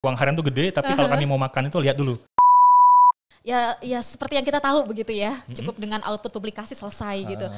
Uang harian tuh gede, tapi kalau kami mau makan itu lihat dulu. Ya seperti yang kita tahu begitu ya. Cukup dengan output publikasi selesai gitu.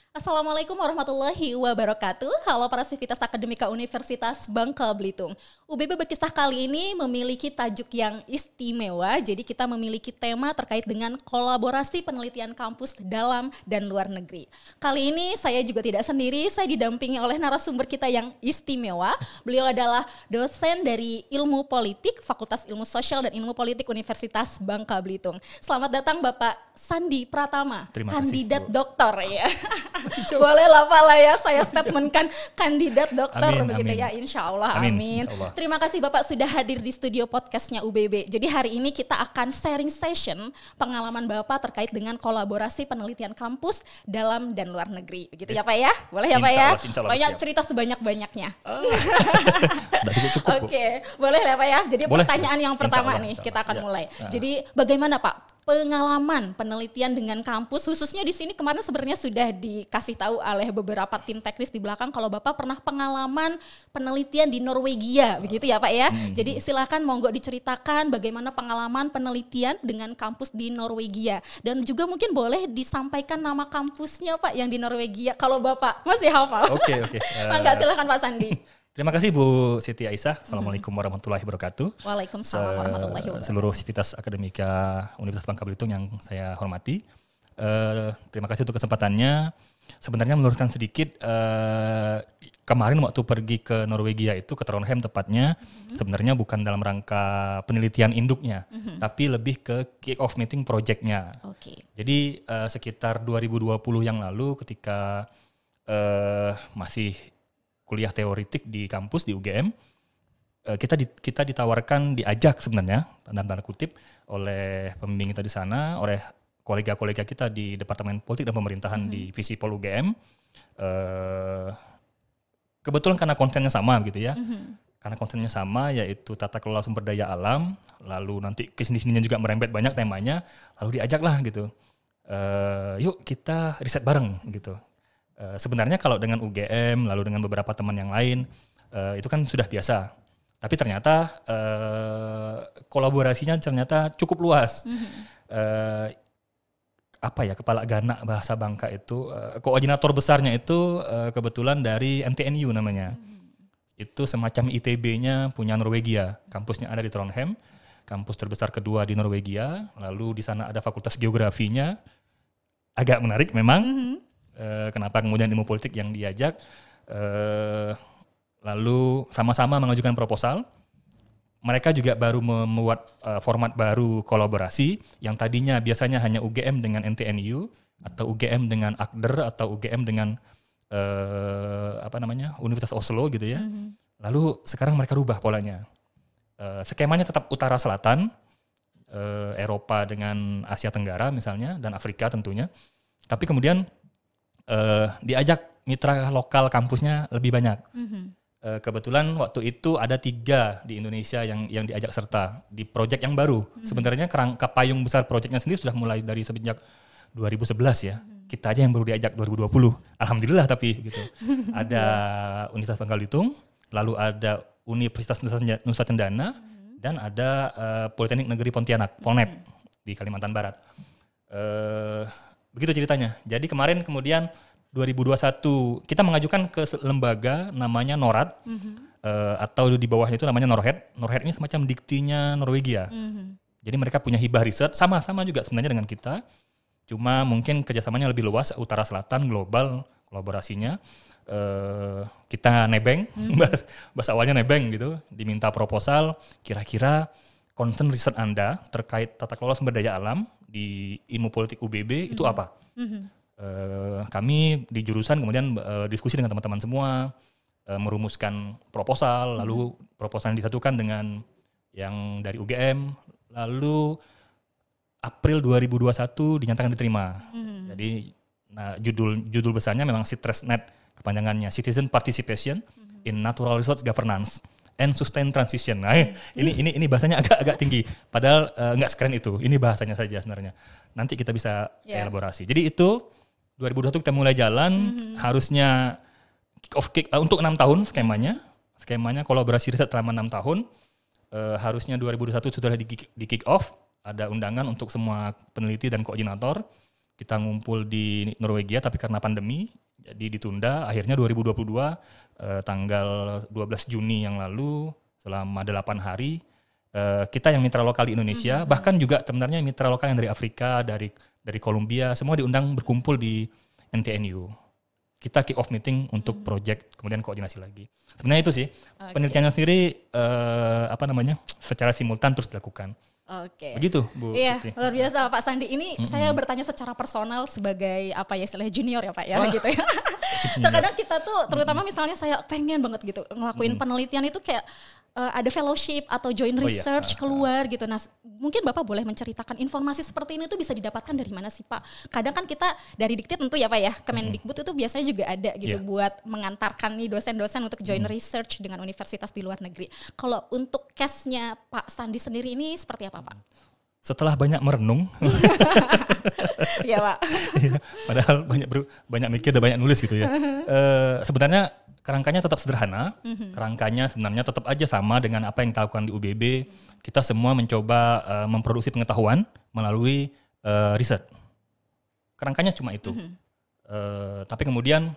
Assalamualaikum warahmatullahi wabarakatuh. Halo para sivitas akademika Universitas Bangka Belitung. UBB Berkisah kali ini memiliki tajuk yang istimewa. Jadi kita memiliki tema terkait dengan kolaborasi penelitian kampus dalam dan luar negeri. Kali ini saya juga tidak sendiri, saya didampingi oleh narasumber kita yang istimewa. Beliau adalah dosen dari Ilmu Politik, Fakultas Ilmu Sosial dan Ilmu Politik Universitas Bangka Belitung. Selamat datang Bapak Sandi Pratama, kandidat doktor ya. Boleh lah Pak lah ya, saya statementkan kandidat dokter begitu ya, insya Allah, amin. Terima kasih Bapak sudah hadir di studio podcastnya UBB. Jadi hari ini kita akan sharing session pengalaman Bapak terkait dengan kolaborasi penelitian kampus dalam dan luar negeri. Begitu ya Pak ya, boleh ya Pak ya? Banyak cerita sebanyak-banyaknya. Oke, boleh ya Pak ya? Jadi boleh. Pertanyaan yang pertama nih, kita akan mulai. Jadi bagaimana Pak pengalaman penelitian dengan kampus, khususnya di sini kemarin sebenarnya sudah dikasih tahu oleh beberapa tim teknis di belakang kalau Bapak pernah pengalaman penelitian di Norwegia, begitu ya Pak ya. Jadi silakan monggo diceritakan bagaimana pengalaman penelitian dengan kampus di Norwegia, dan juga mungkin boleh disampaikan nama kampusnya Pak yang di Norwegia kalau Bapak masih hafal. Oke. Mangga silakan Pak Sandi. Terima kasih Bu Siti Aisyah. Assalamualaikum warahmatullahi wabarakatuh. Waalaikumsalam warahmatullahi wabarakatuh. Seluruh sivitas akademika Universitas Bangka Belitung yang saya hormati. Terima kasih untuk kesempatannya. Sebenarnya meluruskan sedikit, kemarin waktu pergi ke Norwegia itu, ke Trondheim tepatnya, sebenarnya bukan dalam rangka penelitian induknya, tapi lebih ke kick-off meeting project-nya. Jadi sekitar 2020 yang lalu ketika masih kuliah teoretik di kampus di UGM, kita ditawarkan, diajak sebenarnya dalam tanda kutip oleh pembimbing kita di sana, oleh kolega-kolega kita di Departemen Politik dan Pemerintahan di Visipol UGM. Kebetulan karena konsennya sama gitu ya. Karena konsennya sama, yaitu tata kelola sumber daya alam, lalu nanti kesini-sininya juga merembet banyak temanya, lalu diajak lah gitu. Yuk kita riset bareng gitu. Sebenarnya kalau dengan UGM, lalu dengan beberapa teman yang lain, itu kan sudah biasa. Tapi ternyata kolaborasinya ternyata cukup luas. Kepala Gana bahasa Bangka itu, koordinator besarnya itu kebetulan dari NTNU namanya. Itu semacam ITB-nya punya Norwegia. Kampusnya ada di Trondheim, kampus terbesar kedua di Norwegia. Lalu di sana ada fakultas geografinya. Agak menarik memang. Kenapa kemudian ilmu politik yang diajak, lalu sama-sama mengajukan proposal. Mereka juga baru membuat format baru kolaborasi yang tadinya biasanya hanya UGM dengan NTNU atau UGM dengan Agder atau UGM dengan Universitas Oslo gitu ya. Lalu sekarang mereka rubah polanya. Skemanya tetap utara selatan, Eropa dengan Asia Tenggara misalnya, dan Afrika tentunya. Tapi kemudian diajak mitra lokal kampusnya lebih banyak. Kebetulan waktu itu ada 3 di Indonesia yang diajak serta di proyek yang baru. Sebenarnya kerangka payung besar proyeknya sendiri sudah mulai dari sejak 2011 ya. Kita aja yang baru diajak 2020. Alhamdulillah tapi gitu. Ada Universitas Bangka Belitung, lalu ada Universitas Nusa Cendana, dan ada Politeknik Negeri Pontianak, Polnep di Kalimantan Barat. Begitu ceritanya. Jadi kemarin kemudian 2021 kita mengajukan ke lembaga namanya NORAD, atau di bawahnya itu namanya NORHED. NORHED ini semacam diktinya Norwegia. Jadi mereka punya hibah riset, sama-sama juga sebenarnya dengan kita. Cuma mungkin kerjasamanya lebih luas, utara selatan, global kolaborasinya. Kita nebeng, bahasa awalnya nebeng gitu, diminta proposal, kira-kira concern riset Anda terkait tata kelola sumber daya alam di ilmu politik UBB itu apa? Kami di jurusan kemudian diskusi dengan teman-teman semua, merumuskan proposal, lalu proposal yang disatukan dengan yang dari UGM, lalu April 2021 dinyatakan diterima. Jadi judul besarnya memang CITRESNET, kepanjangannya Citizen Participation in Natural Resource Governance and Sustained Transition. Nah, ini bahasanya agak tinggi. Padahal nggak sekeren itu. Ini bahasanya saja sebenarnya. Nanti kita bisa elaborasi. Jadi itu 2021 kita mulai jalan, harusnya untuk 6 tahun skemanya kolaborasi riset selama 6 tahun, harusnya 2021 sudah di kick off, ada undangan untuk semua peneliti dan koordinator, kita ngumpul di Norwegia tapi karena pandemi, jadi ditunda, akhirnya 2022 tanggal 12 Juni yang lalu, selama 8 hari, kita yang mitra lokal di Indonesia, bahkan juga sebenarnya mitra lokal yang dari Afrika, dari Kolombia, semua diundang berkumpul di NTNU. Kita kick off meeting untuk project, kemudian koordinasi lagi. Sebenarnya itu sih, penelitiannya sendiri secara simultan terus dilakukan. Oke. Begitu, Bu. Iya, Siti. luar biasa Pak Sandi. Ini saya bertanya secara personal sebagai istilahnya junior ya Pak ya, gitu ya. Terkadang kita tuh, terutama misalnya saya pengen banget gitu ngelakuin penelitian itu kayak ada fellowship atau joint research keluar gitu. Nah, mungkin Bapak boleh menceritakan informasi seperti ini tuh bisa didapatkan dari mana sih Pak? Kadang kan kita dari Dikti tentu ya Pak ya, Kemendikbud itu biasanya juga ada gitu buat mengantarkan nih dosen-dosen untuk joint research dengan universitas di luar negeri. Kalau untuk case-nya Pak Sandi sendiri ini seperti apa Pak? Setelah banyak merenung, ya Pak. padahal banyak mikir dan banyak nulis gitu ya. Sebenarnya kerangkanya tetap sederhana, kerangkanya sebenarnya tetap aja sama dengan apa yang kita lakukan di UBB. Kita semua mencoba memproduksi pengetahuan melalui riset. Kerangkanya cuma itu. Tapi kemudian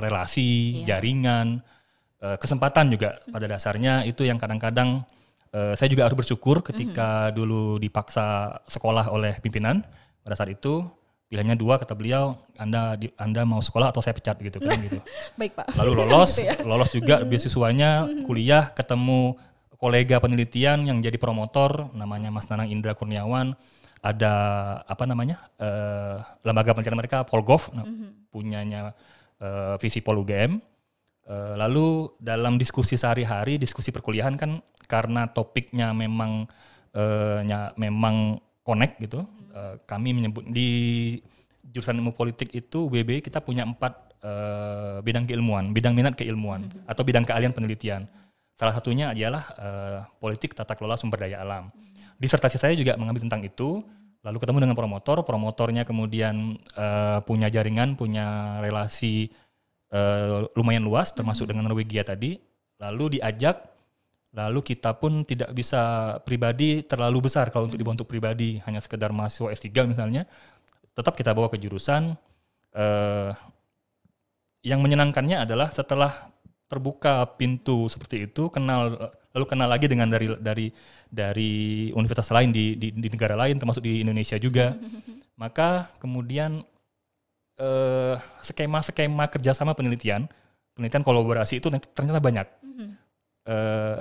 relasi, jaringan, kesempatan juga pada dasarnya itu yang kadang-kadang saya juga harus bersyukur ketika dulu dipaksa sekolah oleh pimpinan. Pada saat itu pilihannya 2, kata beliau, Anda mau sekolah atau saya pecat gitu kan gitu. Baik Pak. Lalu lolos juga beasiswanya, kuliah, ketemu kolega penelitian yang jadi promotor, namanya Mas Nanang Indra Kurniawan. Ada lembaga penelitian mereka Polgov, punyanya Visipol UGM. Lalu dalam diskusi sehari-hari, diskusi perkuliahan kan karena topiknya memang connect gitu. Kami menyebut di jurusan ilmu politik itu UBB kita punya 4 bidang keilmuan, bidang minat keilmuan atau bidang keahlian penelitian. Salah satunya adalah politik tata kelola sumber daya alam. Disertasi saya juga mengambil tentang itu. Lalu ketemu dengan promotornya kemudian punya jaringan, punya relasi lumayan luas termasuk dengan Norwegia tadi, lalu diajak, lalu kita pun tidak bisa pribadi terlalu besar kalau untuk dibawa untuk pribadi, hanya sekedar mahasiswa S3 misalnya, tetap kita bawa ke jurusan. Yang menyenangkannya adalah setelah terbuka pintu seperti itu, lalu kenal lagi dengan dari universitas lain di negara lain termasuk di Indonesia juga, maka kemudian skema kerjasama penelitian kolaborasi itu ternyata banyak.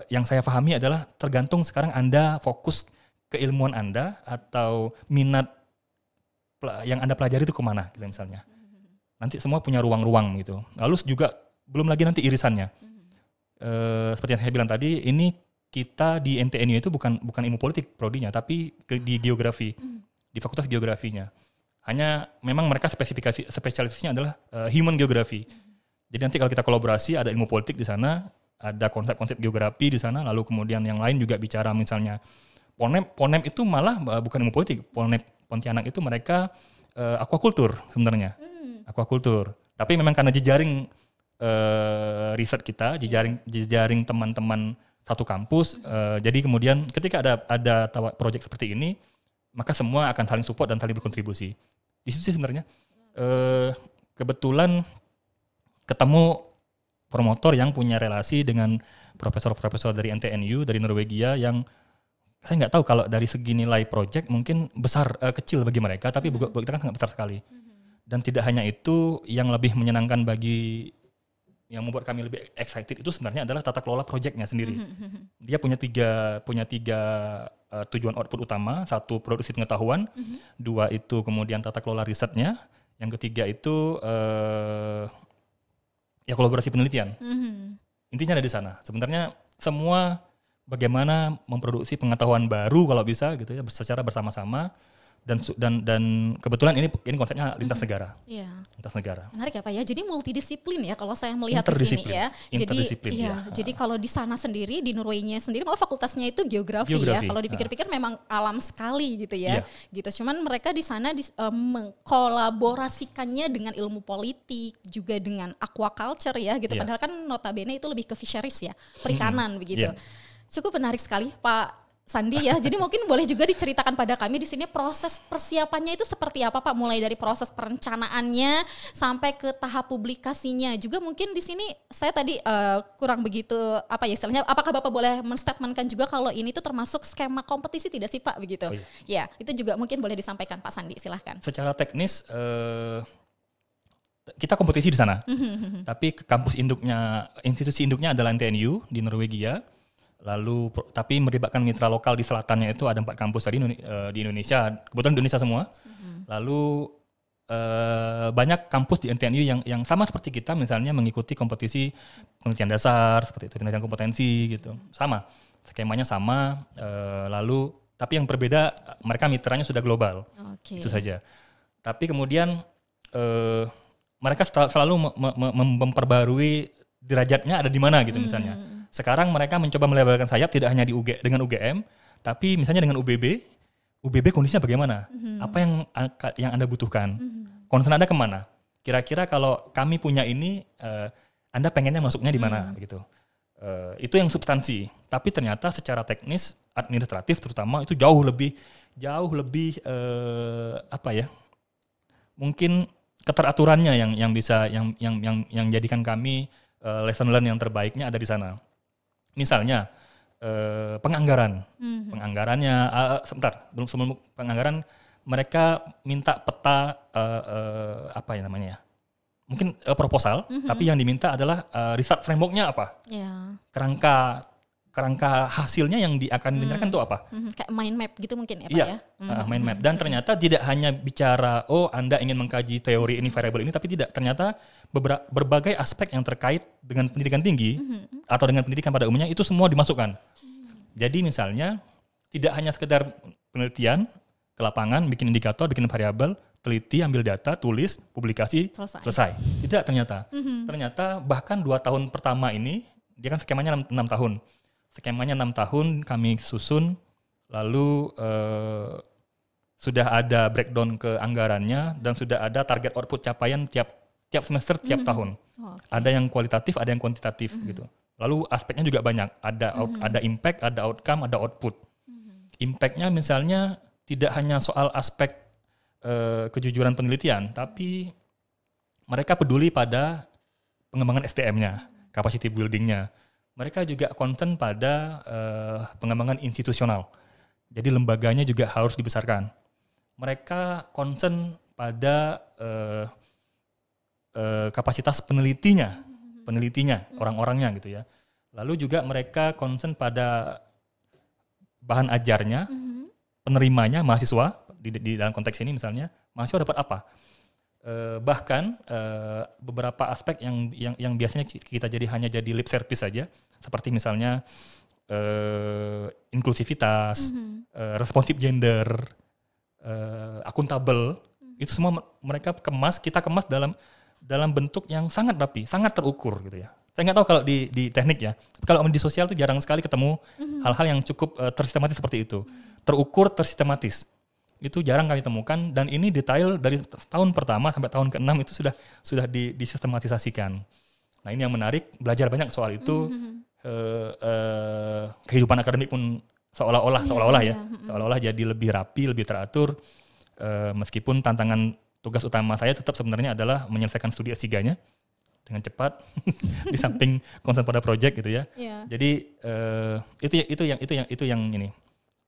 Yang saya pahami adalah tergantung sekarang Anda fokus keilmuan Anda atau minat yang Anda pelajari itu kemana gitu misalnya. Nanti semua punya ruang-ruang gitu. Lalu juga belum lagi nanti irisannya. Seperti yang saya bilang tadi, ini kita di NTNU itu bukan ilmu politik prodinya, tapi di geografi, di fakultas geografinya. Hanya memang mereka spesialisasinya adalah human geography. Jadi nanti kalau kita kolaborasi ada ilmu politik di sana, ada konsep-konsep geografi di sana, lalu kemudian yang lain juga bicara misalnya Polnem itu malah bukan ilmu politik. Polnem Pontianak itu mereka aquaculture sebenarnya. Aquaculture. Tapi memang karena jejaring riset kita, jejaring teman-teman satu kampus, jadi kemudian ketika ada proyek seperti ini, maka semua akan saling support dan saling berkontribusi. Di situ sih sebenarnya kebetulan ketemu promotor yang punya relasi dengan profesor-profesor dari NTNU, dari Norwegia yang saya nggak tahu kalau dari segi nilai proyek mungkin kecil bagi mereka, tapi buat kita kan sangat besar sekali. Dan tidak hanya itu, yang lebih menyenangkan yang membuat kami lebih excited itu sebenarnya adalah tata kelola proyeknya sendiri. Dia punya tiga tujuan output utama. 1, produksi pengetahuan. 2, itu kemudian tata kelola risetnya. Yang ketiga itu kolaborasi penelitian. Intinya ada di sana. Sebenarnya semua bagaimana memproduksi pengetahuan baru kalau bisa gitu ya, secara bersama-sama. Dan kebetulan ini konsepnya lintas negara. Iya. Lintas negara. Menarik ya Pak ya. Jadi multidisiplin ya kalau saya melihat di sini ya. Interdisiplin. Jadi kalau di sana sendiri, di Norway-nya sendiri malah fakultasnya itu geografi ya. Kalau dipikir-pikir memang alam sekali gitu ya. Gitu. Cuman mereka di sana mengkolaborasikannya dengan ilmu politik, juga dengan aquaculture ya gitu. Padahal kan notabene itu lebih ke fisheries ya, perikanan begitu. Cukup menarik sekali Pak Sandi ya. Jadi mungkin boleh juga diceritakan pada kami di sini proses persiapannya itu seperti apa Pak, mulai dari proses perencanaannya sampai ke tahap publikasinya. Juga mungkin di sini saya tadi kurang begitu apa ya istilahnya, apakah Bapak boleh menstatementkan juga kalau ini tuh termasuk skema kompetisi tidak sih Pak begitu? Ya, itu juga mungkin boleh disampaikan Pak Sandi, silahkan. Secara teknis kita kompetisi di sana. Tapi kampus induknya, institusi induknya adalah NTNU di Norwegia. Lalu tapi melibatkan mitra lokal di selatannya itu ada 4 kampus tadi di Indonesia, kebetulan Indonesia semua. Lalu banyak kampus di NTNU yang sama seperti kita, misalnya mengikuti kompetisi penelitian dasar seperti itu, penelitian kompetensi gitu, sama skemanya sama. Lalu tapi yang berbeda mereka mitranya sudah global, itu saja. Tapi kemudian mereka selalu memperbarui derajatnya ada di mana gitu misalnya. Sekarang mereka mencoba melebarkan sayap tidak hanya dengan UGM, tapi misalnya dengan UBB kondisinya bagaimana? Apa yang Anda butuhkan? Concern Anda kemana? Kira-kira kalau kami punya ini, Anda pengennya masuknya di mana? Gitu. Itu yang substansi. Tapi ternyata secara teknis, administratif terutama itu jauh lebih apa ya? Mungkin keteraturannya yang bisa yang jadikan kami lesson learn yang terbaiknya ada di sana. Misalnya penganggaran, penganggarannya sebelum penganggaran mereka minta peta apa ya namanya ya, mungkin proposal, tapi yang diminta adalah research frameworknya apa, kerangka hasilnya yang akan dinyatakan itu apa? Kayak mind map gitu mungkin ya Pak ya? Mind map. Dan ternyata tidak hanya bicara, Anda ingin mengkaji teori ini, variabel ini, tapi tidak. Ternyata berbagai aspek yang terkait dengan pendidikan tinggi atau dengan pendidikan pada umumnya itu semua dimasukkan. Jadi misalnya tidak hanya sekedar penelitian ke lapangan, bikin indikator, bikin variabel, teliti, ambil data, tulis, publikasi, selesai. Tidak ternyata. Ternyata bahkan 2 tahun pertama ini, dia kan skemanya 6 tahun. Skemanya 6 tahun kami susun, lalu sudah ada breakdown ke anggarannya dan sudah ada target output capaian tiap semester, tiap tahun. Ada yang kualitatif, ada yang kuantitatif gitu. Lalu aspeknya juga banyak. Ada impact, ada outcome, ada output. Impact-nya misalnya tidak hanya soal aspek kejujuran penelitian, tapi mereka peduli pada pengembangan SDM-nya, capacity building-nya. Mereka juga concern pada pengembangan institusional. Jadi lembaganya juga harus dibesarkan. Mereka concern pada kapasitas penelitinya, orang-orangnya gitu ya. Lalu juga mereka concern pada bahan ajarnya, penerimanya, mahasiswa di dalam konteks ini misalnya, mahasiswa dapat apa? Bahkan beberapa aspek yang biasanya kita hanya jadi lip service saja, seperti misalnya inklusivitas, responsif gender, akuntabel, itu semua kita kemas dalam bentuk yang sangat rapi, sangat terukur gitu ya. Saya nggak tahu kalau di teknik ya, kalau di sosial itu jarang sekali ketemu hal-hal yang cukup tersistematis seperti itu, terukur, tersistematis. Itu jarang kami temukan, dan ini detail dari tahun pertama sampai tahun ke-6 itu sudah disistematisasikan. Nah ini yang menarik, belajar banyak soal itu. Kehidupan akademik pun seolah-olah jadi lebih rapi, lebih teratur. Meskipun tantangan tugas utama saya tetap sebenarnya adalah menyelesaikan studi S3-nya dengan cepat di samping konsen pada proyek gitu ya. Jadi itu yang ini.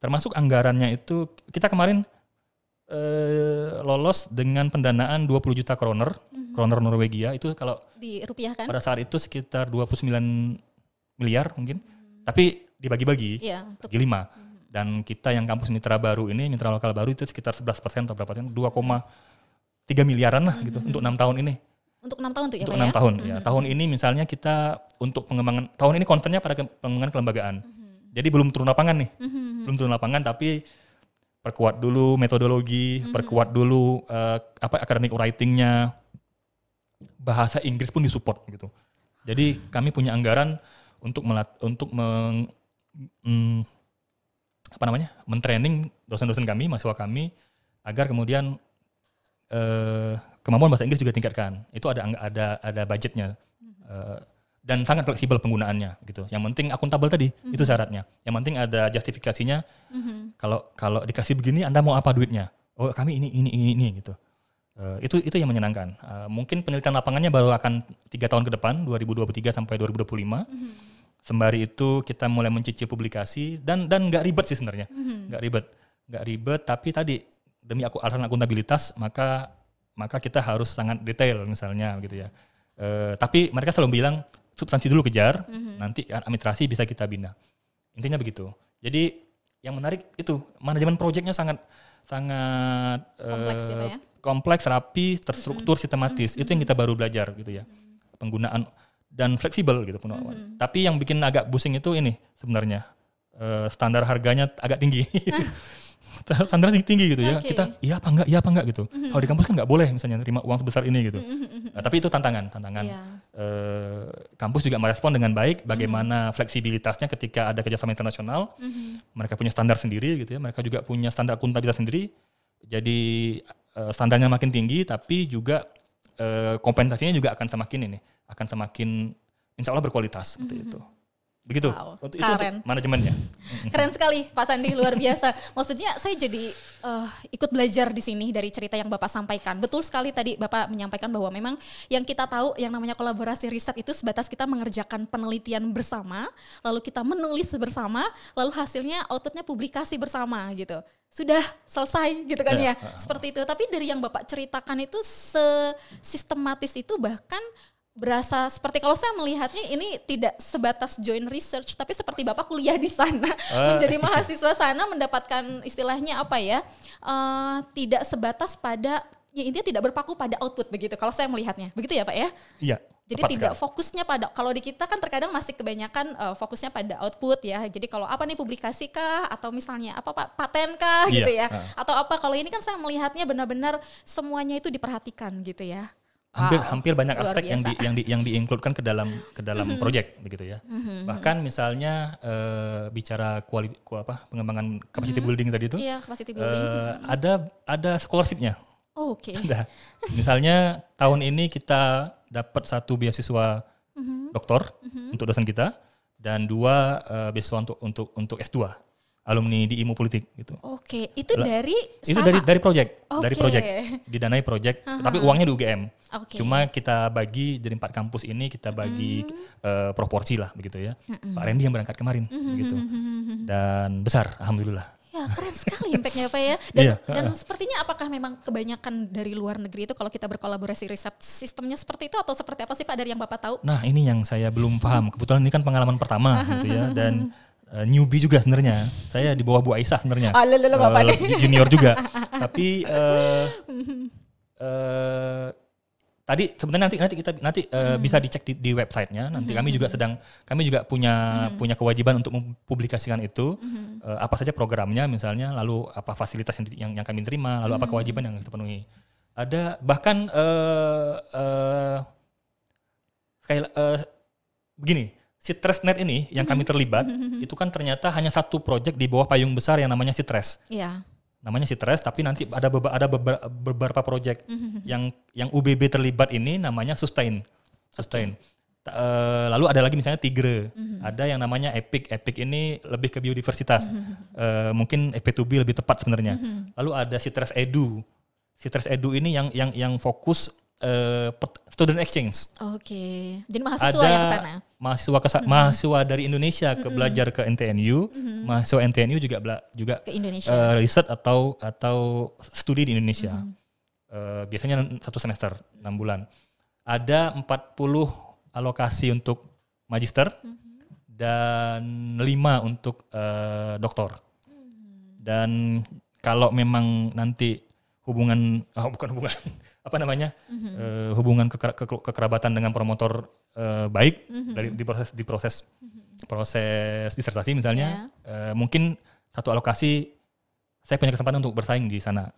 Termasuk anggarannya itu kita kemarin lolos dengan pendanaan 20 juta kroner Norwegia, itu kalau dirupiahkan pada saat itu sekitar 29 miliar mungkin, tapi dibagi-bagi, bagi 5. Dan kita yang kampus mitra baru ini, mitra lokal baru itu sekitar 11% atau berapa persen, 2,3 miliaran lah gitu untuk 6 tahun ini. Untuk 6 tahun tuh ya Pak ya? Untuk 6 tahun ya. Tahun ini misalnya kita untuk pengembangan, tahun ini kontennya pada pengembangan kelembagaan. Jadi belum turun lapangan nih. Belum turun lapangan, tapi perkuat dulu metodologi, perkuat dulu academic writing-nya, bahasa Inggris pun disupport gitu. Jadi kami punya anggaran untuk mentraining dosen-dosen kami, mahasiswa kami, agar kemudian kemampuan bahasa Inggris juga tingkatkan. Itu ada budgetnya. Dan sangat fleksibel penggunaannya gitu. Yang penting akuntabel tadi, itu syaratnya. Yang penting ada justifikasinya. Kalau dikasih begini, Anda mau apa duitnya? Oh, kami ini gitu. Itu yang menyenangkan. Mungkin penelitian lapangannya baru akan 3 tahun ke depan, 2023 sampai 2025. Sembari itu kita mulai mencicil publikasi dan nggak ribet sih sebenarnya. Nggak ribet, tapi tadi demi alasan akuntabilitas maka kita harus sangat detail misalnya gitu ya. Tapi mereka selalu bilang substansi dulu kejar, nanti administrasi bisa kita bina. Intinya begitu. Jadi yang menarik itu manajemen proyeknya sangat kompleks, ya? Kompleks, rapi, terstruktur, sistematis. Itu yang kita baru belajar gitu ya. Penggunaan dan fleksibel gitu penggunaan. Tapi yang bikin agak pusing itu ini sebenarnya standar harganya agak tinggi. Standar tinggi gitu ya. Kita iya apa enggak gitu. Kalau di kampus kan nggak boleh misalnya terima uang sebesar ini gitu. Tapi itu tantangan. Kampus juga merespon dengan baik bagaimana fleksibilitasnya ketika ada kerjasama internasional. Mereka punya standar sendiri gitu ya. Mereka juga punya standar akuntabilitas sendiri. Jadi standarnya makin tinggi, tapi juga kompensasinya juga akan semakin insya Allah berkualitas seperti itu. Begitu. Wow, itu untuk manajemennya. Keren sekali Pak Sandi, luar biasa. Maksudnya saya jadi ikut belajar di sini dari cerita yang Bapak sampaikan. Betul sekali tadi Bapak menyampaikan bahwa memang yang kita tahu yang namanya kolaborasi riset itu sebatas kita mengerjakan penelitian bersama, lalu kita menulis bersama, lalu hasilnya outputnya publikasi bersama gitu. Sudah selesai gitu kan ya. Seperti itu. Tapi dari yang Bapak ceritakan itu sistematis itu, bahkan berasa seperti kalau saya melihatnya ini tidak sebatas joint research, tapi seperti Bapak kuliah di sana, menjadi mahasiswa sana, mendapatkan istilahnya apa ya, tidak sebatas pada, ya intinya tidak berpaku pada output begitu kalau saya melihatnya. Begitu ya Pak ya? Iya. Jadi tidak fokusnya pada, kalau di kita kan terkadang masih kebanyakan fokusnya pada output ya. Jadi kalau apa nih, publikasi kah, atau misalnya apa Pak, paten kah gitu ya. Atau apa, kalau ini kan saya melihatnya benar-benar semuanya itu diperhatikan gitu ya. Hampir banyak aspek yang di-include-kan ke dalam project begitu ya. Bahkan misalnya bicara pengembangan capacity building tadi itu. Iya, capacity building. Ada scholarship-nya. Oh, oke. Misalnya tahun ini kita dapat 1 beasiswa doktor untuk dosen kita dan 2 beasiswa untuk S2. Alumni di ilmu politik gitu. Oke, itu dari project, dari project, didanai project, tapi uangnya di UGM. Cuma kita bagi dari 4 kampus ini, kita bagi proporsi lah begitu ya. Pak Randy yang berangkat kemarin begitu. Dan besar, alhamdulillah. Ya, keren sekali impact-nya Pak ya. Dan sepertinya apakah memang kebanyakan dari luar negeri itu kalau kita berkolaborasi riset sistemnya seperti itu, atau seperti apa sih Pak dari yang Bapak tahu? Nah, ini yang saya belum paham. Kebetulan ini kan pengalaman pertama gitu ya, dan newbie juga sebenarnya. Saya di bawah Bu Aisyah sebenarnya. Junior juga. Tapi tadi sebenarnya nanti bisa dicek di websitenya. Nanti kami juga punya kewajiban untuk mempublikasikan itu. Apa saja programnya misalnya, lalu apa fasilitas yang kami terima, lalu apa kewajiban yang kita penuhi. Ada bahkan begini. Citrusnet ini yang kami terlibat, itu kan ternyata hanya 1 proyek di bawah payung besar yang namanya Citres. Iya. Namanya Citres, tapi nanti ada beberapa proyek yang UBB terlibat ini namanya Sustain. Lalu ada lagi misalnya Tigre, ada yang namanya Epic. Epic ini lebih ke biodiversitas. Mungkin EP2B lebih tepat sebenarnya. Lalu ada Citres Edu. Citres Edu ini yang fokus student exchange. Oke. Jadi mahasiswa yang ke sana. Mahasiswa dari Indonesia belajar ke NTNU, mahasiswa NTNU juga ke Indonesia. Riset atau studi di Indonesia. Biasanya 1 semester, 6 bulan. Ada 40 alokasi untuk magister dan 5 untuk doktor. Dan kalau memang nanti hubungan kekerabatan dengan promotor baik dari di proses disertasi misalnya, mungkin 1 alokasi saya punya kesempatan untuk bersaing di sana.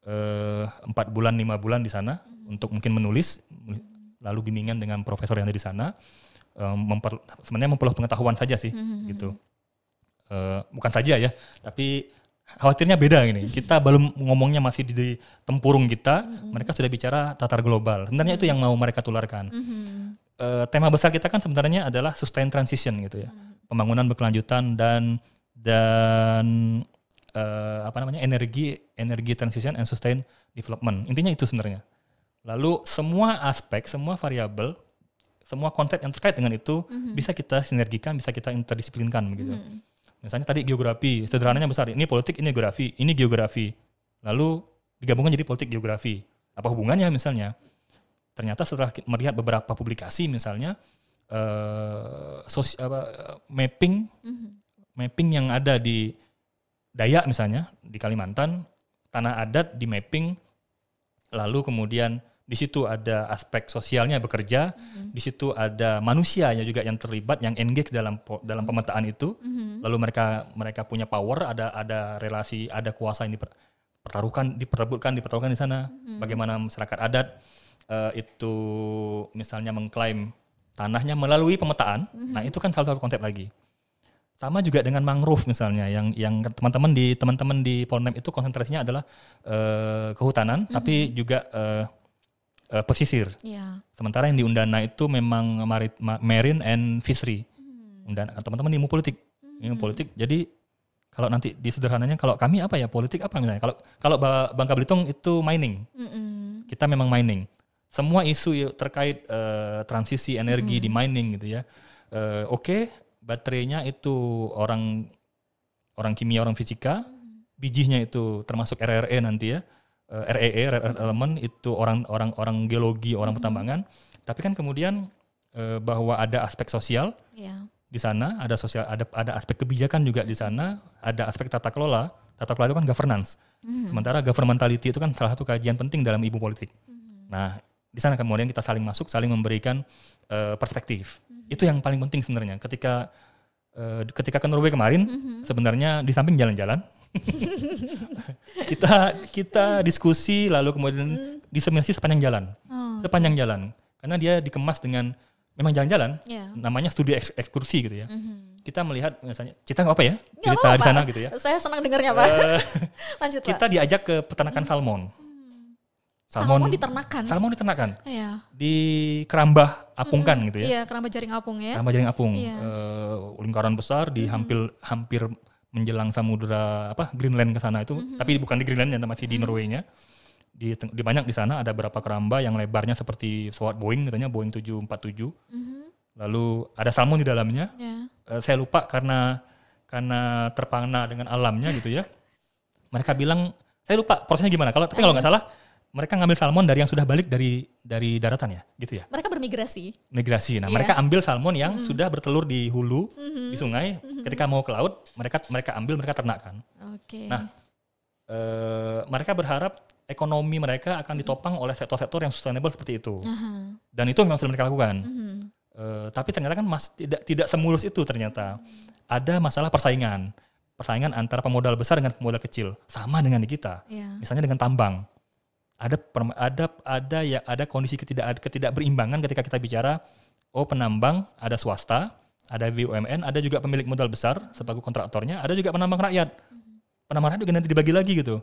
4 bulan, 5 bulan di sana untuk mungkin menulis, lalu bimbingan dengan profesor yang ada di sana. Sebenarnya memperluas pengetahuan saja sih, gitu. Bukan saja ya, tapi khawatirnya beda gini. Kita belum ngomongnya masih di tempurung kita, mereka sudah bicara tatar global. Sebenarnya itu yang mau mereka tularkan. Tema besar kita kan sebenarnya adalah sustain transition gitu ya, pembangunan berkelanjutan dan energi transition and sustain development. Intinya itu sebenarnya. Lalu semua aspek, semua variabel, semua konsep yang terkait dengan itu bisa kita sinergikan, bisa kita interdisiplinkan begitu. Misalnya tadi geografi, sederhananya besar. Ini politik, ini geografi, ini geografi. Lalu digabungkan jadi politik geografi. Apa hubungannya misalnya? Ternyata setelah melihat beberapa publikasi misalnya mapping yang ada di Dayak misalnya di Kalimantan, tanah adat di mapping, lalu kemudian di situ ada aspek sosialnya bekerja, di situ ada manusianya juga yang terlibat, yang engage dalam pemetaan itu, lalu mereka punya power, ada relasi, ada kuasa yang diperebutkan di sana, bagaimana masyarakat adat itu misalnya mengklaim tanahnya melalui pemetaan, nah itu kan salah satu konsep lagi. Sama juga dengan mangrove misalnya, yang teman-teman di Polnem itu konsentrasinya adalah kehutanan, tapi juga pesisir. Yeah. Sementara yang di Undana itu memang marine and fishery. Teman-teman di ilmu politik, Jadi kalau nanti di sederhananya, kalau kami apa ya, politik apa misalnya? Kalau Bangka Belitung itu mining, kita memang mining. Semua isu terkait transisi energi di mining gitu ya. Oke. Baterainya itu orang kimia, orang fisika, bijinya itu termasuk RRE nanti ya, REE, rare earth element itu orang geologi, orang pertambangan. Tapi kan kemudian bahwa ada aspek sosial di sana, ada aspek kebijakan juga di sana, ada aspek tata kelola. Tata kelola itu kan governance. Sementara governmentality itu kan salah satu kajian penting dalam ilmu politik. Nah, di sana kemudian kita saling masuk, saling memberikan perspektif. Itu yang paling penting sebenarnya. Ketika ke Norway kemarin, sebenarnya di samping jalan-jalan, kita diskusi, lalu kemudian diseminasi sepanjang jalan. Karena dia dikemas dengan memang jalan-jalan, namanya studi ekskursi gitu ya. Kita melihat misalnya, kita nggak apa ya, cerita di sana gitu ya. Saya senang dengarnya Pak. Lanjut Pak. Kita diajak ke peternakan salmon. Salmon diternakan. Iya. Di Kerambah Apung kan gitu ya. Iya, Kerambah Jaring Apung ya. Kerambah Jaring Apung. Iya. Lingkaran besar di hampir menjelang samudra Greenland ke sana itu, tapi bukan di Greenland, masih di Norway-nya. Di banyak di sana ada beberapa keramba yang lebarnya seperti pesawat Boeing, katanya Boeing 747. Lalu ada salmon di dalamnya. Yeah. Saya lupa karena terpana dengan alamnya gitu ya. Mereka bilang, saya lupa prosesnya gimana. Tapi kalau nggak salah, mereka ngambil salmon dari yang sudah balik dari daratan ya, gitu ya. Mereka bermigrasi. Nah, mereka ambil salmon yang sudah bertelur di hulu, di sungai. Ketika mau ke laut, mereka ambil, mereka ternakkan. Okay. Nah, mereka berharap ekonomi mereka akan ditopang oleh sektor-sektor yang sustainable seperti itu. Dan itu memang sudah mereka lakukan. Tapi ternyata kan tidak semulus itu ternyata. Ada masalah persaingan antara pemodal besar dengan pemodal kecil. Sama dengan di kita. Misalnya dengan tambang. Ada kondisi ketidakberimbangan ketika kita bicara penambang, ada swasta, ada BUMN, ada juga pemilik modal besar sebagai kontraktornya, ada juga penambang rakyat. Penambang rakyat juga nanti dibagi lagi gitu.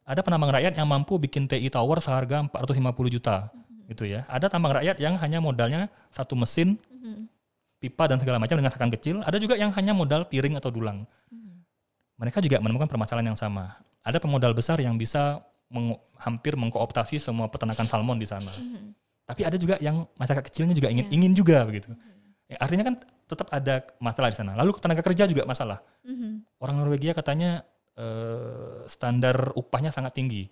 Ada penambang rakyat yang mampu bikin TI Tower seharga 450 juta gitu ya. Ada tambang rakyat yang hanya modalnya satu mesin, pipa dan segala macam dengan rekan kecil. Ada juga yang hanya modal piring atau dulang. Mereka juga menemukan permasalahan yang sama. Ada pemodal besar yang bisa hampir mengkooptasi semua peternakan salmon di sana. Tapi ada juga yang masyarakat kecilnya juga ingin juga begitu. Artinya kan tetap ada masalah di sana. Lalu tenaga kerja juga masalah. Orang Norwegia katanya standar upahnya sangat tinggi.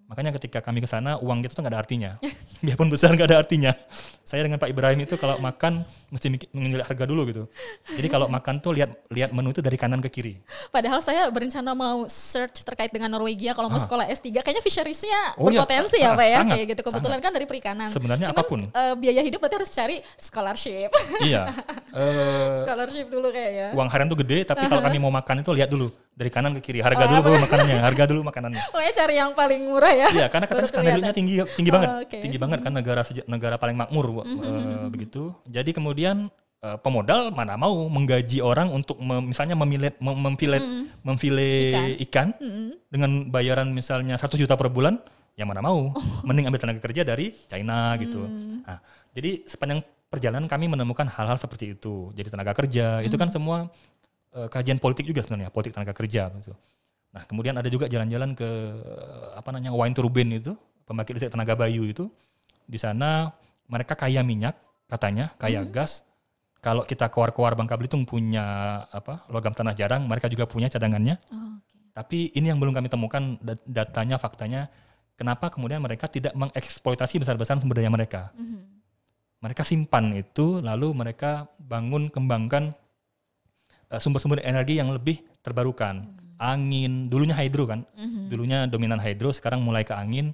Makanya ketika kami ke sana, uang kita tuh nggak ada artinya. Biarpun besar nggak ada artinya. Saya dengan Pak Ibrahim itu kalau makan mesti menilai harga dulu gitu. Jadi kalau makan tuh lihat menu itu dari kanan ke kiri. Padahal saya berencana mau search terkait dengan Norwegia kalau mau sekolah S3. Kayaknya fisheries-nya berpotensi ya Pak ya. Sangat, kayak gitu. Kebetulan kan dari perikanan. Sebenarnya cuman, apapun. Biaya hidup berarti harus cari scholarship. Iya. Scholarship dulu kayaknya. Uang harian tuh gede, tapi kalau kami mau makan itu lihat dulu dari kanan ke kiri. Harga dulu baru makanannya, harga dulu makanannya. Pokoknya cari yang paling murah ya. Iya, karena katanya standar hidupnya tinggi banget. Okay. Tinggi banget kan negara paling makmur begitu. Jadi kemudian pemodal mana mau menggaji orang untuk misalnya memfile ikan dengan bayaran misalnya 100 juta per bulan, ya mana mau. Mending ambil tenaga kerja dari China gitu. Nah, jadi sepanjang perjalanan kami menemukan hal-hal seperti itu. Jadi tenaga kerja itu kan semua kajian politik juga sebenarnya, politik tenaga kerja gitu. Nah, kemudian ada juga jalan-jalan ke wind turbine itu, pembangkit listrik tenaga bayu itu. Di sana mereka kaya minyak katanya, kaya gas. Kalau kita keluar Bangka Belitung punya logam tanah jarang, mereka juga punya cadangannya. Tapi ini yang belum kami temukan datanya, faktanya. Kenapa kemudian mereka tidak mengeksploitasi besar-besaran sumber daya mereka? Mereka simpan itu, lalu mereka kembangkan sumber-sumber energi yang lebih terbarukan. Angin, dulunya hidro kan, dulunya dominan hidro, sekarang mulai ke angin.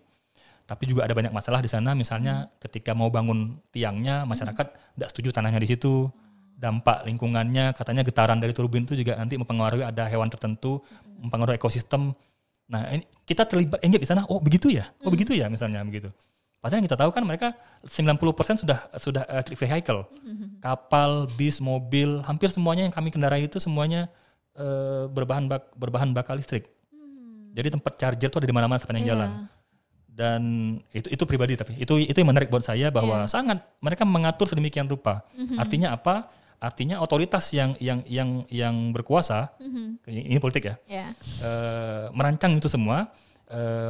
Tapi juga ada banyak masalah di sana, misalnya ketika mau bangun tiangnya, masyarakat tidak setuju tanahnya di situ. Dampak lingkungannya, katanya getaran dari turbin itu juga nanti mempengaruhi ada hewan tertentu, mempengaruhi ekosistem. Nah, ini kita terlibat engage di sana. Oh begitu ya, misalnya begitu. Padahal yang kita tahu kan mereka 90% sudah electric vehicle, kapal, bis, mobil, hampir semuanya yang kami kendarai itu semuanya berbahan bakar listrik. Jadi tempat charger itu ada di mana-mana sepanjang jalan. Dan itu pribadi, tapi itu yang menarik buat saya bahwa sangat mereka mengatur sedemikian rupa. Artinya apa? Artinya otoritas yang berkuasa, ini politik ya, merancang itu semua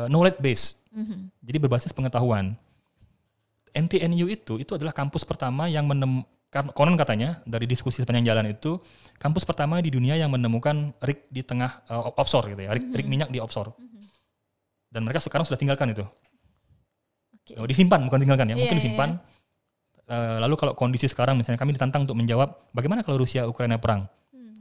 knowledge base. Jadi berbasis pengetahuan. NTNU itu adalah kampus pertama yang konon katanya dari diskusi sepanjang jalan itu kampus pertama di dunia yang menemukan rig di tengah offshore gitu ya, rig minyak di offshore. Dan mereka sekarang sudah tinggalkan itu. Disimpan, bukan tinggalkan ya, mungkin disimpan. Lalu kalau kondisi sekarang misalnya kami ditantang untuk menjawab bagaimana kalau Rusia Ukraina perang.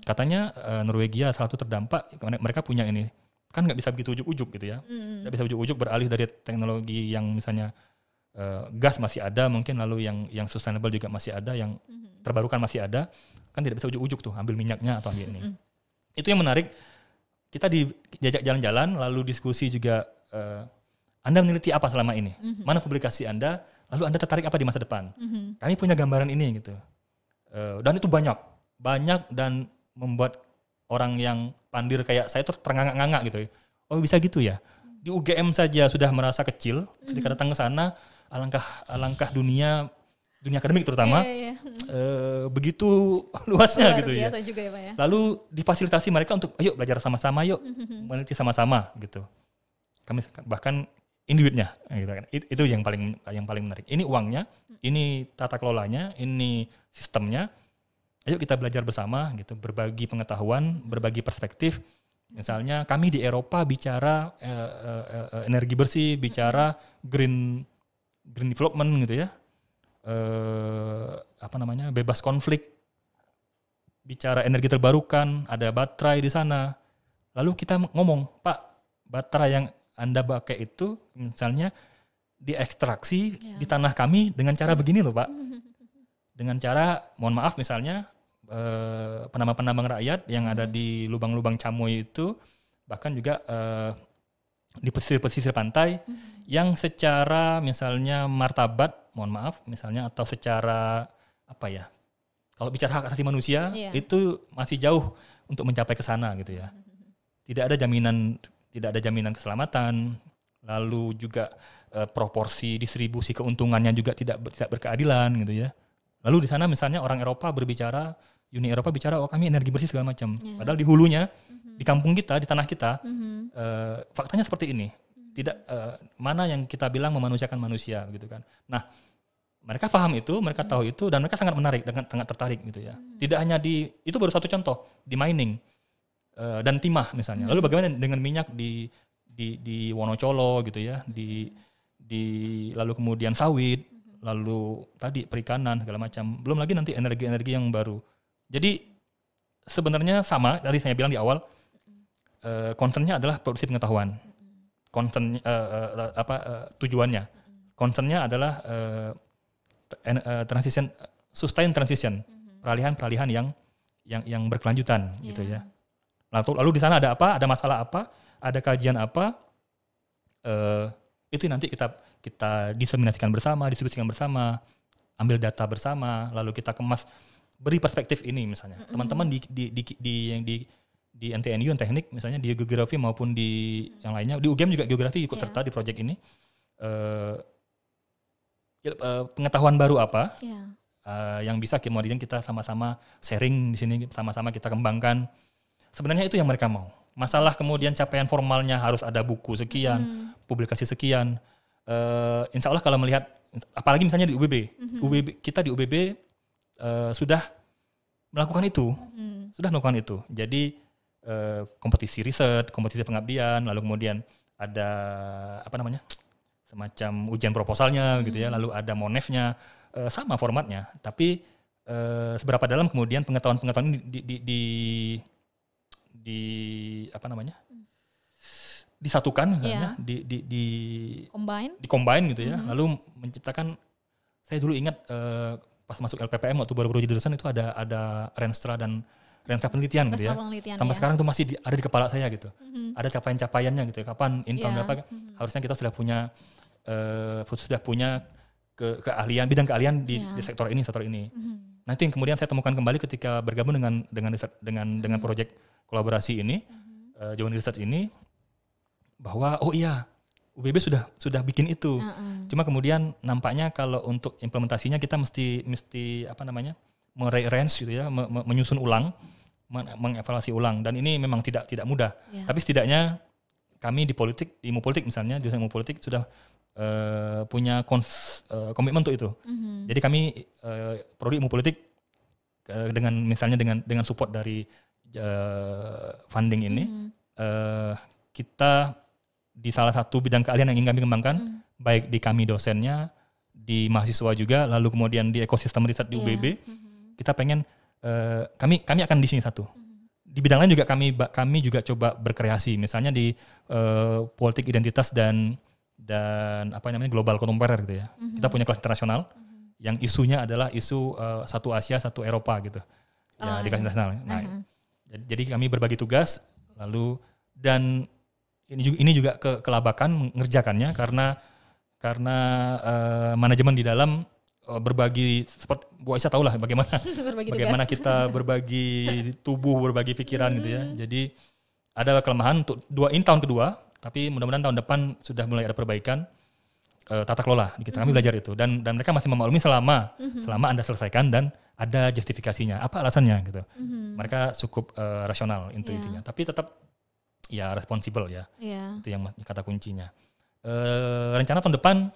Katanya Norwegia salah satu terdampak, mereka punya ini. Kan nggak bisa begitu ujuk-ujuk gitu ya. Nggak bisa ujuk-ujuk beralih dari teknologi yang misalnya gas masih ada mungkin, lalu yang sustainable juga masih ada, yang terbarukan masih ada. Kan tidak bisa ujuk-ujuk tuh ambil minyaknya atau ambil ini. Itu yang menarik. Kita diajak jalan-jalan, lalu diskusi juga. Anda meneliti apa selama ini? Mana publikasi Anda? Lalu Anda tertarik apa di masa depan? Kami punya gambaran ini gitu. Dan itu banyak dan membuat orang yang pandir kayak saya tuh ternganga-nganga gitu. Oh bisa gitu ya? Di UGM saja sudah merasa kecil. Ketika datang ke sana, alangkah dunia akademik terutama, begitu luasnya gitu ya. Juga ya, Pak, ya. Lalu difasilitasi mereka untuk ayo belajar sama-sama, yuk meneliti sama-sama gitu. Kami bahkan ini duitnya, gitu kan. Itu yang paling menarik. Ini uangnya, ini tata kelolanya, ini sistemnya. Ayo kita belajar bersama gitu, berbagi pengetahuan, berbagi perspektif. Misalnya kami di Eropa bicara energi bersih, bicara green development gitu ya. Bebas konflik, bicara energi terbarukan, ada baterai di sana. Lalu kita ngomong, Pak, baterai yang Anda pakai itu misalnya diekstraksi di tanah kami dengan cara begini loh, Pak. Dengan cara, mohon maaf misalnya penambang-penambang rakyat yang ada di lubang-lubang Camoy itu, bahkan juga di pesisir pantai yang secara misalnya martabat, mohon maaf misalnya, atau secara kalau bicara hak asasi manusia itu masih jauh untuk mencapai ke sana gitu ya. Tidak ada jaminan keselamatan, lalu juga proporsi distribusi keuntungannya juga tidak berkeadilan gitu ya. Lalu di sana misalnya orang Eropa berbicara, Uni Eropa bicara, oh kami energi bersih segala macam. Padahal di hulunya, di kampung kita, di tanah kita, faktanya seperti ini. Tidak mana yang kita bilang memanusiakan manusia gitu kan. Nah, mereka paham itu, mereka tahu itu, dan mereka sangat menarik, sangat tertarik gitu ya. Tidak hanya itu baru satu contoh di mining dan timah misalnya. Lalu bagaimana dengan minyak di Wonocolo gitu ya, lalu kemudian sawit, lalu tadi perikanan segala macam. Belum lagi nanti energi-energi yang baru. Jadi sebenarnya sama, tadi saya bilang di awal, concernnya adalah produksi pengetahuan. Tujuannya. Concernnya adalah sustain transition, peralihan yang berkelanjutan gitu ya. Lalu di sana ada apa? Ada masalah apa? Ada kajian apa? Itu nanti kita diseminasikan bersama, diskusikan bersama, ambil data bersama, lalu kita kemas, beri perspektif ini misalnya. Teman-teman di NTNU yang teknik misalnya di geografi maupun di yang lainnya, di UGM juga geografi ikut serta di proyek ini. Pengetahuan baru apa yang bisa kemudian kita sama-sama sharing di sini, sama-sama kita kembangkan. Sebenarnya itu yang mereka mau. Masalah kemudian capaian formalnya harus ada buku sekian, publikasi sekian. Insya Allah kalau melihat, apalagi misalnya di UBB, kita di UBB sudah melakukan itu, Jadi kompetisi riset, kompetisi pengabdian, lalu kemudian ada semacam ujian proposalnya gitu ya, lalu ada monefnya, sama formatnya. Tapi seberapa dalam kemudian pengetahuan ini disatukan misalnya, di combine gitu ya, lalu menciptakan. Saya dulu ingat pas masuk LPPM waktu baru-baru jadi dosen itu ada Renstra penelitian gitu ya. Sampai sekarang itu masih ada di kepala saya gitu. Ada capaian-capaiannya gitu ya. Kapan ini tahun berapa harusnya kita sudah punya keahlian, bidang keahlian di sektor ini. Nah, itu yang kemudian saya temukan kembali ketika bergabung dengan proyek kolaborasi ini, Joint Research ini, bahwa UBB sudah bikin itu. Cuma kemudian nampaknya kalau untuk implementasinya kita mesti merearrange gitu ya, menyusun ulang, mengevaluasi ulang, dan ini memang tidak mudah. Tapi setidaknya kami di ilmu politik misalnya, di ilmu politik sudah punya komitmen untuk itu. Jadi kami prodi ilmu politik dengan support dari funding ini, kita di salah satu bidang keahlian yang ingin kami kembangkan, baik di kami dosennya, di mahasiswa juga, lalu kemudian di ekosistem riset di UBB, kita pengen kami akan di sini satu. Di bidang lain juga kami juga coba berkreasi, misalnya di politik identitas dan global kontemporer gitu ya. Kita punya kelas internasional yang isunya adalah isu satu Asia, satu Eropa gitu. Ya, di kelas internasional. Nah, jadi kami berbagi tugas, lalu dan ini juga kelabakan mengerjakannya karena manajemen di dalam berbagi, seperti Bu Aisyah tahu lah bagaimana kita berbagi tubuh, berbagi pikiran gitu ya. Jadi ada kelemahan untuk ini tahun kedua, tapi mudah-mudahan tahun depan sudah mulai ada perbaikan tata kelola. Kami belajar itu dan mereka masih memaklumi selama Anda selesaikan dan ada justifikasinya. Apa alasannya gitu. Mereka cukup rasional intinya. Tapi tetap ya responsible ya. Itu yang kata kuncinya. Rencana tahun depan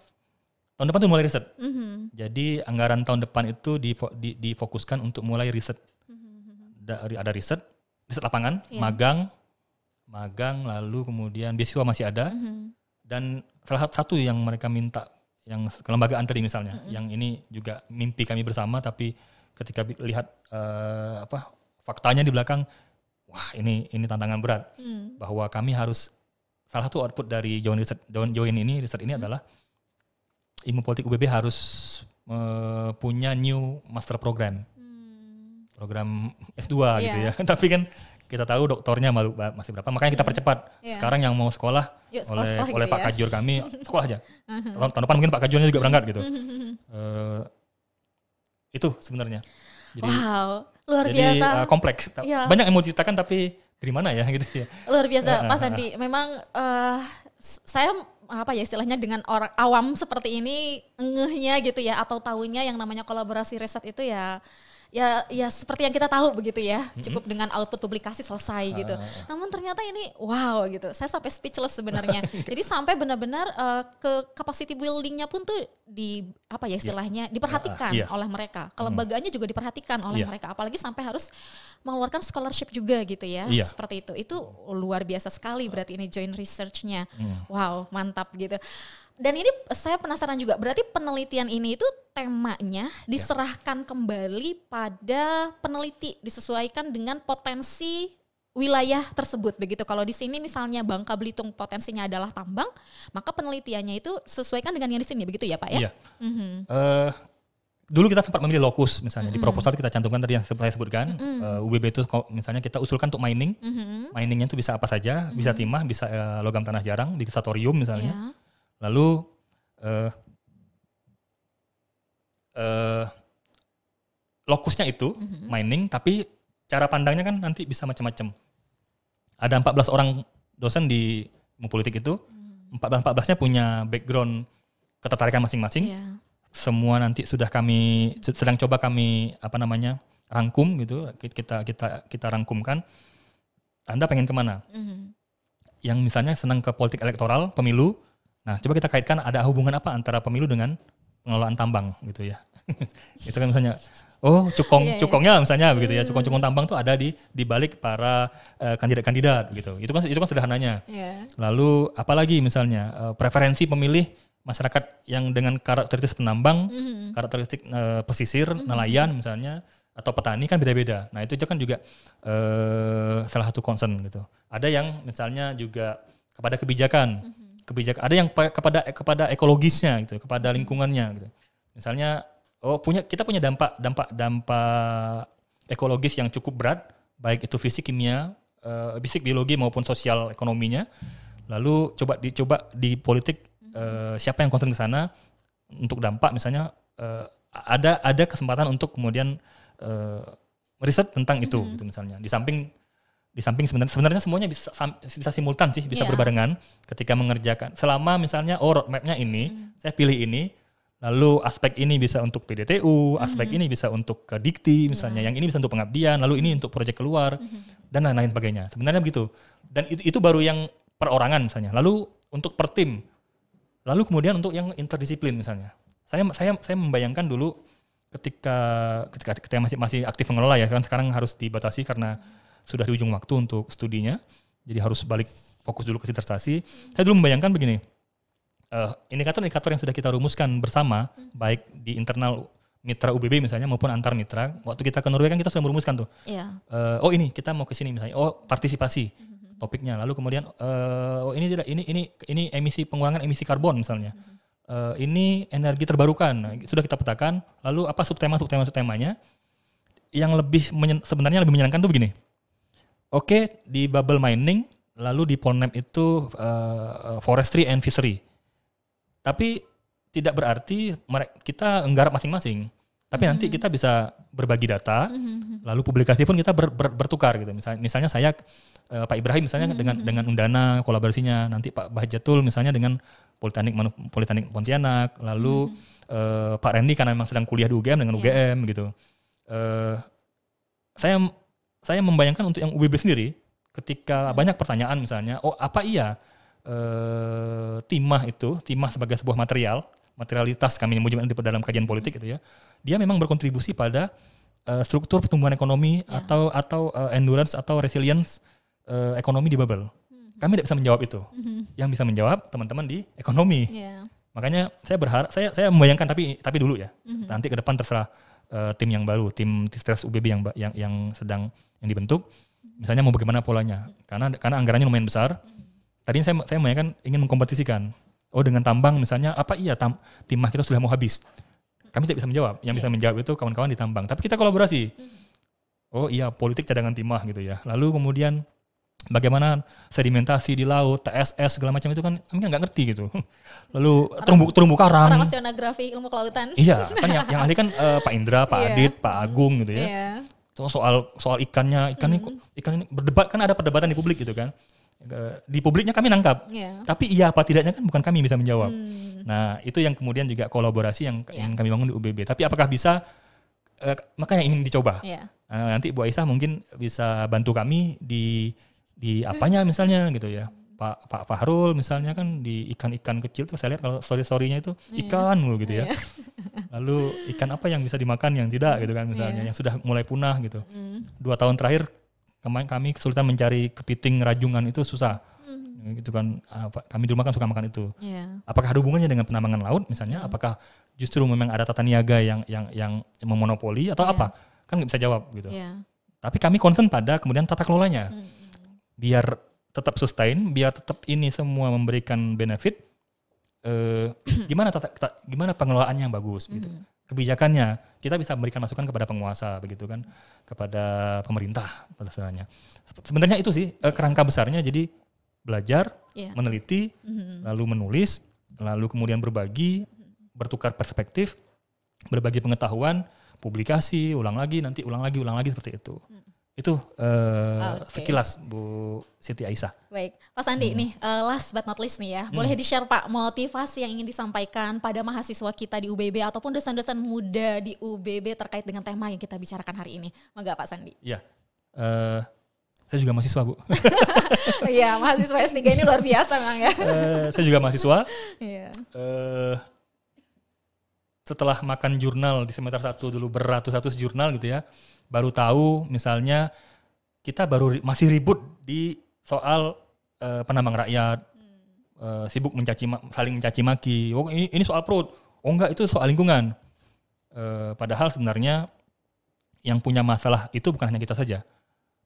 itu mulai riset. Jadi anggaran tahun depan itu difokuskan untuk mulai riset. Ada riset lapangan, magang, lalu kemudian beasiswa masih ada. Dan salah satu yang mereka minta, yang kelembagaan tadi misalnya, yang ini juga mimpi kami bersama, tapi ketika lihat faktanya di belakang, wah ini tantangan berat. Bahwa kami harus, salah satu output dari Joint Research ini adalah ilmu politik UBB harus punya new master program S2 gitu ya. Tapi kan kita tahu doktornya masih berapa, makanya kita percepat. Sekarang yang mau sekolah oleh Pak Kajur kami, sekolah aja. Tahun depan mungkin Pak Kajurnya juga berangkat gitu. Itu sebenarnya. Jadi, luar biasa. Kompleks. Banyak yang mau diceritakan tapi dari mana ya gitu ya. Luar biasa Pak Sandi. Memang saya istilahnya dengan orang awam seperti ini ngehnya gitu ya, atau tahunya yang namanya kolaborasi riset itu ya seperti yang kita tahu begitu ya, cukup dengan output publikasi selesai gitu. Namun ternyata ini wow gitu, saya sampai speechless sebenarnya. Jadi sampai benar-benar ke capacity buildingnya pun tuh istilahnya diperhatikan oleh mereka. Kelembagaannya juga diperhatikan oleh mereka, apalagi sampai harus mengeluarkan scholarship juga gitu ya, seperti itu. Itu luar biasa sekali berarti ini joint research-nya. Wow, mantap gitu. Dan ini saya penasaran juga, berarti penelitian ini itu temanya diserahkan kembali pada peneliti, disesuaikan dengan potensi wilayah tersebut begitu. Kalau di sini misalnya Bangka Belitung potensinya adalah tambang, maka penelitiannya itu sesuaikan dengan yang di sini begitu ya Pak ya? Iya. dulu kita sempat memilih lokus misalnya di proposal kita cantumkan tadi yang saya sebutkan UBB itu misalnya kita usulkan untuk mining, miningnya itu bisa apa saja, bisa timah, bisa logam tanah jarang, bisa thorium misalnya. Lalu lokusnya itu mining, tapi cara pandangnya kan nanti bisa macam-macam. Ada 14 orang dosen di ilmu politik itu, 14-14-nya punya background ketertarikan masing-masing. Semua nanti sudah sedang coba kami rangkum gitu, kita rangkumkan. Anda pengen kemana? Yang misalnya senang ke politik elektoral, pemilu. Nah, coba kita kaitkan ada hubungan apa antara pemilu dengan pengelolaan tambang gitu ya. Itu kan misalnya, cukongnya misalnya begitu ya, cukong tambang tuh ada di balik para kandidat-kandidat gitu. Itu kan sederhananya. Lalu apalagi misalnya preferensi pemilih masyarakat yang dengan karakteristik penambang, karakteristik pesisir, nelayan misalnya, atau petani kan beda-beda. Nah itu kan juga salah satu concern gitu. Ada yang misalnya juga kepada kebijakan, ada yang kepada ekologisnya gitu, kepada lingkungannya gitu. Misalnya, kita punya dampak ekologis yang cukup berat, baik itu fisik, kimia, fisik, biologi maupun sosial ekonominya. Lalu coba di politik siapa yang concern ke sana untuk dampak misalnya ada kesempatan untuk kemudian riset tentang itu gitu misalnya. Di samping sebenarnya semuanya bisa simultan sih, bisa berbarengan ketika mengerjakan. Selama misalnya roadmap-nya ini, saya pilih ini, lalu aspek ini bisa untuk PDTU, aspek ini bisa untuk ke dikti misalnya, yang ini bisa untuk pengabdian, lalu ini untuk proyek keluar dan lain-lain sebagainya. Sebenarnya begitu. Dan itu baru yang perorangan misalnya. Lalu untuk per tim. Lalu kemudian untuk yang interdisiplin misalnya. Saya membayangkan dulu ketika masih aktif mengelola ya, kan sekarang harus dibatasi karena sudah di ujung waktu untuk studinya. Jadi harus balik fokus dulu ke disertasi. Saya dulu membayangkan begini. Indikator-indikator yang sudah kita rumuskan bersama, baik di internal mitra UBB misalnya maupun antar mitra. Waktu kita ke Norwegia kan kita sudah merumuskan tuh. Ini kita mau ke sini misalnya. Partisipasi topiknya. Lalu kemudian ini emisi, pengurangan emisi karbon misalnya. Ini energi terbarukan. Nah, sudah kita petakan. Lalu apa subtemanya? Yang sebenarnya lebih menyenangkan tuh begini. Di bubble mining, lalu di Polnep itu forestry and fishery. Tapi tidak berarti kita nggarap masing-masing. Tapi nanti kita bisa berbagi data, lalu publikasi pun kita bertukar gitu. Misalnya saya Pak Ibrahim misalnya dengan Undana kolaborasinya, nanti Pak Bahajatul misalnya dengan Politeknik Pontianak, lalu Pak Randy karena memang sedang kuliah di UGM dengan UGM gitu. Saya membayangkan untuk yang UBB sendiri, ketika banyak pertanyaan misalnya, apa iya timah sebagai sebuah materialitas kami menyebutnya dalam kajian politik gitu ya, dia memang berkontribusi pada struktur pertumbuhan ekonomi atau endurance atau resilience ekonomi di bubble. Kami tidak bisa menjawab itu. Yang bisa menjawab teman-teman di ekonomi. Makanya saya berharap, saya membayangkan tapi dulu ya. Nanti ke depan terserah tim yang baru, tim Tiftres UBB yang sedang dibentuk. Misalnya mau bagaimana polanya. Karena anggarannya lumayan besar. Tadinya saya membayangkan ingin mengkompetisikan. Dengan tambang misalnya, apa iya timah kita sudah mau habis? Kami tidak bisa menjawab. Yang bisa menjawab itu kawan-kawan di tambang. Tapi kita kolaborasi. Iya, politik cadangan timah gitu ya. Lalu kemudian bagaimana sedimentasi di laut, TSS segala macam itu kan kami kan nggak ngerti gitu. Lalu terumbu karang. Orang oceanografi, ilmu kelautan. Iya, kan yang ahli kan Pak Indra, Pak Adit, Pak Agung gitu ya. Soal ikan ini berdebat, kan ada perdebatan di publik gitu kan. Di publiknya kami nangkap, tapi iya apa tidaknya kan bukan kami bisa menjawab. Nah itu yang kemudian juga kolaborasi yang kami bangun di UBB. Tapi apakah bisa? Maka yang ingin dicoba. Nanti Bu Aisyah mungkin bisa bantu kami di apanya misalnya gitu ya. Pak Fahrul misalnya kan di ikan-ikan kecil tuh saya lihat kalau story-storynya itu ikan mulu gitu ya. Lalu ikan apa yang bisa dimakan yang tidak gitu kan misalnya, yang sudah mulai punah gitu. 2 tahun terakhir kami kesulitan mencari kepiting rajungan, itu susah. Gitu kan, kami di rumah kan suka makan itu. Apakah ada hubungannya dengan penambangan laut misalnya? Apakah justru memang ada tata niaga yang memonopoli atau apa? Kan nggak bisa jawab gitu. Tapi kami concern pada kemudian tata kelolanya. Biar tetap sustain, biar tetap ini semua memberikan benefit. Gimana pengelolaannya yang bagus gitu. kebijakannya. Kita bisa memberikan masukan kepada penguasa begitu kan, kepada pemerintah pada dasarnya. Sebenarnya itu sih kerangka besarnya. Jadi belajar, meneliti, lalu menulis, lalu kemudian berbagi, bertukar perspektif, berbagi pengetahuan, publikasi, ulang lagi seperti itu. Itu sekilas Bu Siti Aisyah. Baik, Pak Sandi nih, last but not least nih ya, boleh di-share Pak motivasi yang ingin disampaikan pada mahasiswa kita di UBB ataupun dosen-dosen muda di UBB terkait dengan tema yang kita bicarakan hari ini. Monggo Pak Sandi. Iya, saya juga mahasiswa Bu. Iya, mahasiswa S3 ini luar biasa memang ya. Saya juga mahasiswa. Iya. Setelah makan jurnal di semester 1 dulu beratus-ratus jurnal gitu ya, baru tahu misalnya kita masih ribut di soal penambang rakyat, sibuk saling mencaci maki. Oh ini soal perut, oh enggak itu soal lingkungan. Padahal sebenarnya yang punya masalah itu bukan hanya kita saja.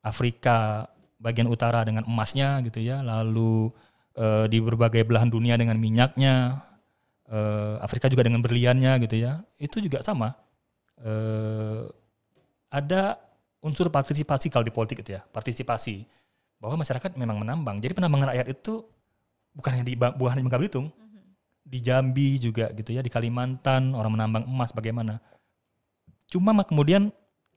Afrika bagian utara dengan emasnya gitu ya, lalu di berbagai belahan dunia dengan minyaknya, Afrika juga dengan berliannya gitu ya, itu juga sama. Ada unsur partisipasi kalau di politik gitu ya, partisipasi bahwa masyarakat memang menambang. Jadi penambangan rakyat itu bukan hanya di Bangka Belitung, di Jambi juga gitu ya, di Kalimantan orang menambang emas bagaimana. Cuma kemudian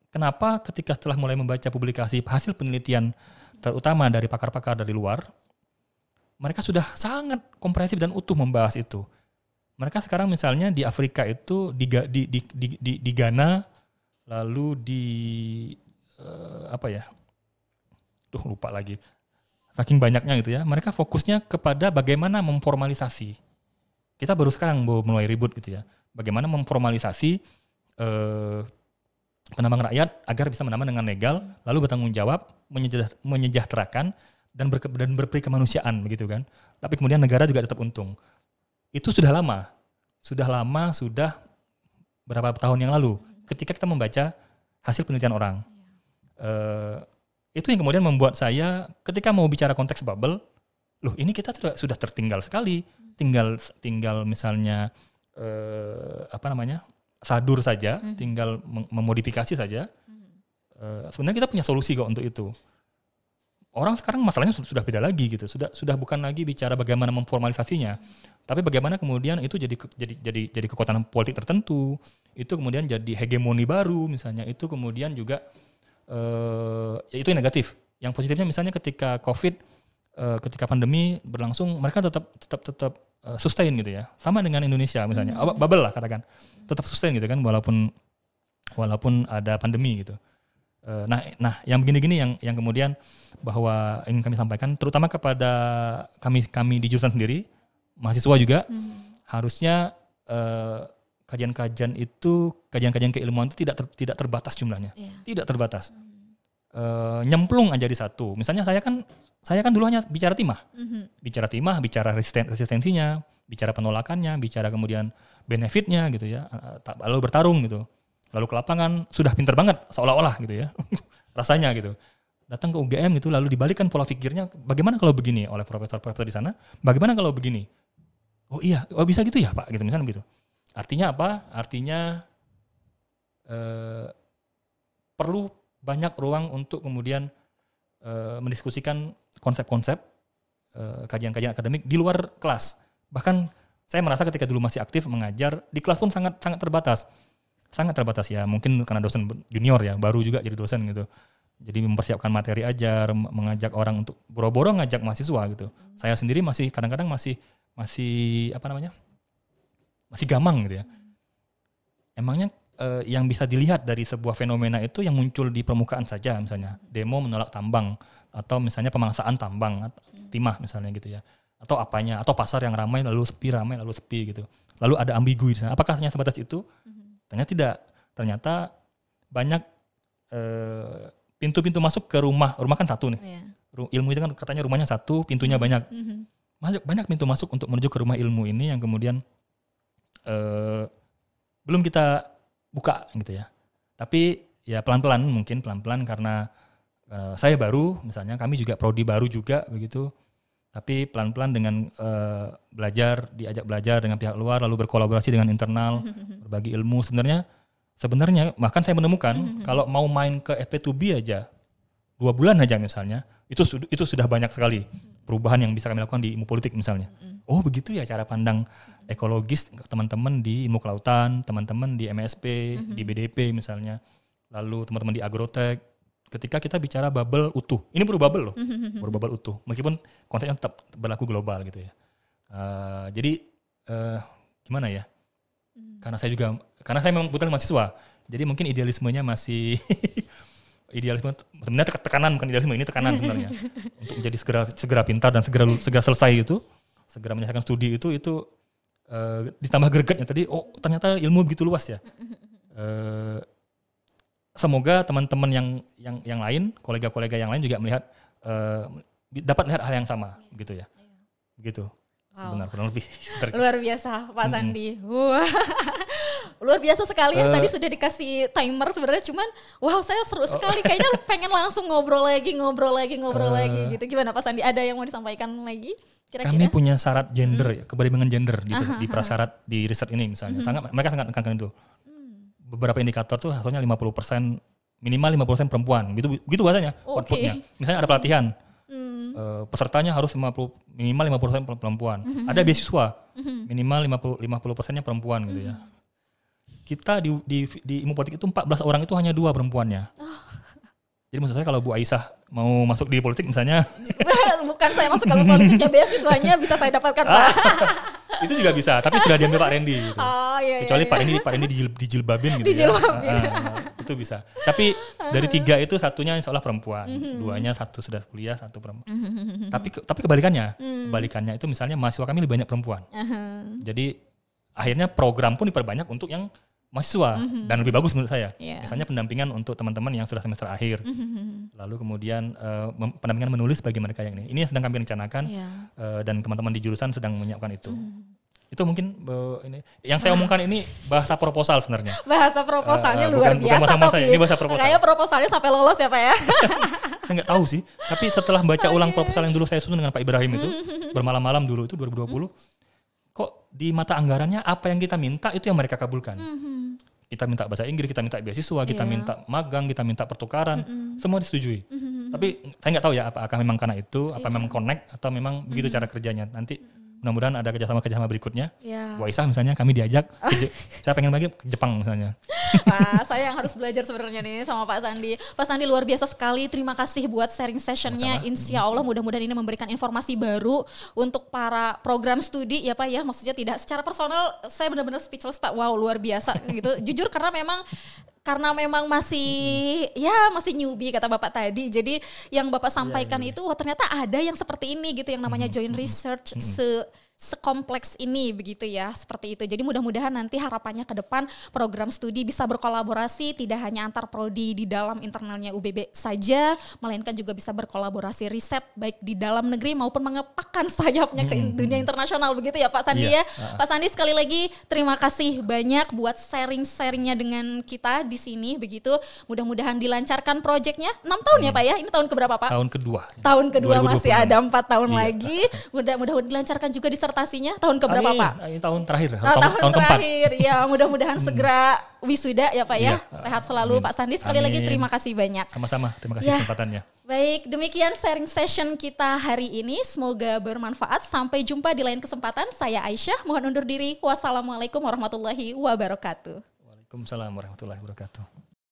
kenapa ketika setelah mulai membaca publikasi hasil penelitian terutama dari pakar-pakar dari luar, mereka sudah sangat komprehensif dan utuh membahas itu. Mereka sekarang misalnya di Afrika itu di Ghana, lalu di lupa lagi, saking banyaknya gitu ya. Mereka fokusnya kepada bagaimana memformalisasi. Kita baru sekarang mulai ribut gitu ya, bagaimana memformalisasi penambang rakyat agar bisa menambang dengan legal, lalu bertanggung jawab, menyejahterakan dan berperi kemanusiaan begitu kan. Tapi kemudian negara juga tetap untung. Itu sudah berapa tahun yang lalu ketika kita membaca hasil penelitian orang. Itu yang kemudian membuat saya ketika mau bicara konteks bubble, loh ini kita sudah tertinggal sekali. Tinggal misalnya sadur saja, tinggal memodifikasi saja. Sebenarnya kita punya solusi kok untuk itu. Orang sekarang masalahnya sudah beda lagi gitu. Sudah bukan lagi bicara bagaimana memformalisasinya, tapi bagaimana kemudian itu jadi kekuatan politik tertentu. Itu kemudian jadi hegemoni baru misalnya. Itu kemudian juga itu yang negatif. Yang positifnya misalnya ketika Covid, ketika pandemi berlangsung, mereka tetap sustain gitu ya. Sama dengan Indonesia misalnya, bubble lah katakan, tetap sustain gitu kan, walaupun ada pandemi gitu. Nah, yang begini-gini yang kemudian bahwa ingin kami sampaikan, terutama kepada kami di jurusan sendiri, mahasiswa juga, harusnya kajian-kajian keilmuan itu tidak terbatas jumlahnya, tidak terbatas. Nyemplung aja di satu. Misalnya saya kan dulu hanya bicara timah, bicara resistensinya, bicara penolakannya, bicara kemudian benefitnya gitu ya, lalu bertarung gitu. Lalu ke lapangan sudah pinter banget seolah-olah gitu ya rasanya gitu. Datang ke UGM gitu lalu dibalikkan pola pikirnya, bagaimana kalau begini oleh profesor-profesor di sana, bagaimana kalau begini? Oh iya, bisa gitu ya Pak gitu misalnya gitu. Artinya apa? Artinya perlu banyak ruang untuk kemudian mendiskusikan konsep-konsep kajian-kajian akademik di luar kelas. Bahkan saya merasa ketika dulu masih aktif mengajar, di kelas pun sangat terbatas. Sangat terbatas ya, mungkin karena dosen junior ya, baru juga jadi dosen gitu. Jadi mempersiapkan materi ajar, mengajak orang untuk boro-boro ngajak mahasiswa gitu. Saya sendiri masih kadang-kadang masih gamang gitu ya. Emangnya yang bisa dilihat dari sebuah fenomena itu yang muncul di permukaan saja, misalnya demo menolak tambang, atau misalnya pemangsaan tambang, timah misalnya gitu ya. Atau apanya, atau pasar yang ramai lalu sepi gitu. Lalu ada ambigu di sana. Apakah hanya sebatas itu? Ternyata tidak. Ternyata banyak pintu-pintu masuk ke rumah kan satu nih. Ilmu itu kan katanya rumahnya satu, pintunya banyak. Banyak pintu masuk untuk menuju ke rumah ilmu ini yang kemudian belum kita buka gitu ya. Tapi ya pelan-pelan karena saya baru, misalnya kami juga prodi baru juga begitu. Tapi pelan-pelan dengan diajak belajar dengan pihak luar, lalu berkolaborasi dengan internal, berbagi ilmu. Sebenarnya bahkan saya menemukan kalau mau main ke FP2B aja 2 bulan aja misalnya, itu sudah banyak sekali perubahan yang bisa kami lakukan di ilmu politik misalnya. Oh begitu ya cara pandang ekologis teman-teman di ilmu kelautan, teman-teman di MSP, di BDP misalnya, lalu teman-teman di agrotek. Ketika kita bicara bubble utuh, ini baru bubble loh, baru bubble utuh, meskipun konteksnya tetap berlaku global gitu ya. Jadi gimana ya? Karena saya memang kebetulan mahasiswa, jadi mungkin idealismenya masih idealisme sebenarnya tekanan, bukan idealisme, ini tekanan sebenarnya untuk menjadi segera pintar dan segera selesai itu, segera menyelesaikan studi itu ditambah gregetnya tadi. Oh ternyata ilmu begitu luas ya. Semoga teman-teman yang lain, kolega-kolega yang lain juga dapat melihat hal yang sama gitu ya. Begitu. Sebenarnya kurang lebih. Luar biasa Pak Sandi. Wah. Luar biasa sekali ya. Tadi sudah dikasih timer sebenarnya, cuman wow saya seru sekali. Kayaknya pengen langsung ngobrol lagi gitu. Gimana Pak Sandi? Ada yang mau disampaikan lagi? Kira-kira? Kami punya syarat gender, keberhasilan gender di prasyarat di riset ini misalnya. Mereka sangat menekankan itu. Beberapa indikator tuh hasilnya 50%, minimal 50% perempuan. Gitu bahasanya. Outputnya. Misalnya ada pelatihan. Pesertanya harus minimal 50% perempuan. Ada beasiswa, minimal 50%-nya perempuan gitu ya. Kita di ilmu politik itu 14 orang itu hanya 2 perempuannya. Jadi maksud saya kalau Bu Aisyah mau masuk di politik misalnya. Bukan saya masuk ke politik ya, beasiswanya bisa saya dapatkan Pak. Itu juga bisa, tapi sudah diambil Pak Randy gitu. Kecuali iya. Pak Randy dijilbabin gitu ya. Itu bisa. Tapi dari 3 itu satunya insya Allah perempuan, 2-nya satu sudah kuliah, 1 perempuan. Tapi kebalikannya itu misalnya mahasiswa kami lebih banyak perempuan. Jadi akhirnya program pun diperbanyak untuk yang mahasiswa dan lebih bagus menurut saya. Misalnya pendampingan untuk teman-teman yang sudah semester akhir. Lalu kemudian pendampingan menulis bagi mereka yang ini. Ini yang sedang kami rencanakan dan teman-teman di jurusan sedang menyiapkan itu. Itu mungkin ini yang saya omongkan ini bahasa proposal sebenarnya. Bahasa proposalnya luar biasa tapi ini bahasa proposal. Kayaknya proposalnya sampai lolos ya Pak ya. Saya nggak tahu sih, tapi setelah baca ulang proposal yang dulu saya susun dengan Pak Ibrahim itu bermalam-malam dulu itu 2020, kok di mata anggarannya apa yang kita minta itu yang mereka kabulkan. Kita minta bahasa Inggris, kita minta beasiswa, kita minta magang, kita minta pertukaran, semua disetujui. Tapi saya nggak tahu ya apakah memang karena itu, apa memang connect atau memang begitu cara kerjanya. Nanti mudah-mudahan ada kerjasama berikutnya. Bu Aisyah misalnya kami diajak, saya pengen bagi ke Jepang misalnya. Wah, saya yang harus belajar sebenarnya nih sama Pak Sandi. Pak Sandi luar biasa sekali, terima kasih buat sharing sessionnya. Insya Allah mudah-mudahan ini memberikan informasi baru untuk para program studi ya Pak ya. Maksudnya tidak secara personal, saya benar-benar speechless Pak. Wow, luar biasa gitu. Jujur karena memang masih newbie kata Bapak tadi. Jadi yang Bapak sampaikan itu ternyata ada yang seperti ini gitu, yang namanya joint research sekompleks ini begitu ya, seperti itu. Jadi mudah-mudahan nanti harapannya ke depan program studi bisa berkolaborasi tidak hanya antar prodi di dalam internalnya UBB saja, melainkan juga bisa berkolaborasi riset baik di dalam negeri maupun mengepakkan sayapnya ke dunia internasional begitu ya Pak Sandi ya. Pak Sandi sekali lagi terima kasih banyak buat sharing-sharingnya dengan kita di sini begitu. Mudah-mudahan dilancarkan proyeknya 6 tahun ya Pak ya. Ini tahun keberapa Pak? Tahun kedua. Tahun kedua 2020. Masih ada 4 tahun lagi. Mudah-mudahan dilancarkan juga disertasinya tahun keberapa Pak? Ini tahun terakhir. Tahun terakhir. Ya, mudah-mudahan segera wisuda ya Pak ya. Sehat selalu Pak Sandi. Sekali lagi terima kasih banyak. Sama-sama. Terima kasih kesempatannya. Baik, demikian sharing session kita hari ini. Semoga bermanfaat. Sampai jumpa di lain kesempatan. Saya Aisyah, mohon undur diri. Wassalamualaikum warahmatullahi wabarakatuh. Waalaikumsalam warahmatullahi wabarakatuh.